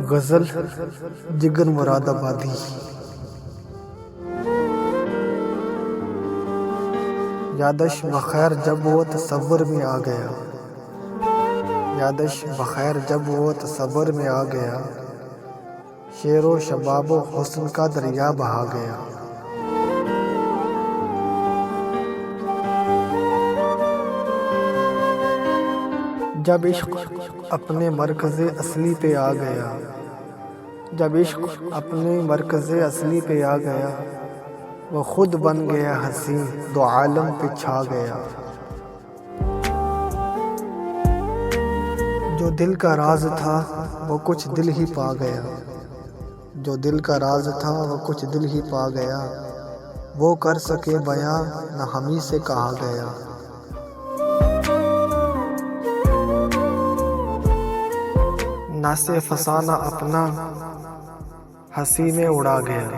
गज़ल जिगर मुरादाबादी। यादश बखैर जब वो तसव्वुर में आ गया, यादश बखैर जब वो तसव्वुर में आ गया, शेरो शबाबो हुस्न का दरिया बहा गया। जब इश्क अपने मरकज़े असली पे आ गया, जब इश्क अपने मरकज़े असली पे आ गया, वो खुद बन गया हंसी, दो आलम पे छा गया। जो दिल का राज था वो कुछ दिल ही पा गया, जो दिल का राज था वो कुछ दिल ही पा गया। वो कर सके बयां न हमी से कहा गया। नासे फसाना अपना हंसी में उड़ा गया,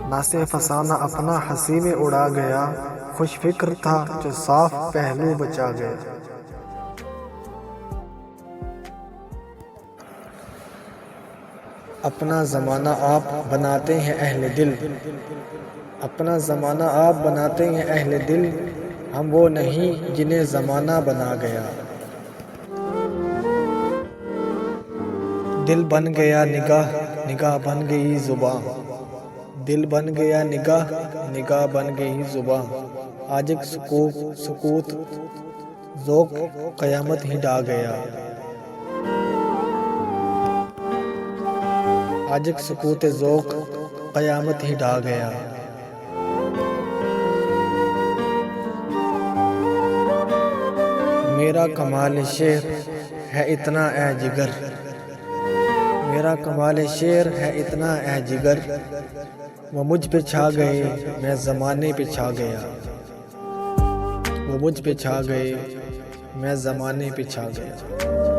नासे फसाना अपना हंसी में उड़ा गया। खुश फिक्र था जो साफ पहलू बचा गया। अपना ज़माना आप बनाते हैं अहले दिल, अपना ज़माना आप बनाते हैं अहले दिल। हम वो नहीं जिन्हें ज़माना बना गया। दिल बन गया निगाह, निगाह बन गई ज़ुबान, दिल बन गया निगाह, निगाह बन गई ज़ुबान। आज एक सुकूत ज़ौक़ क़यामत ही ढा गया। आज एक सुकूत ज़ौक़ क़यामत ही ढा गया। मेरा कमाल शेर है इतना ए जिगर, मेरा कमाल शेर है इतना ए जिगर। वो मुझ पे छा गए मैं ज़माने पे छा गया, वो मुझ पे छा गए मैं ज़माने पे छा गया।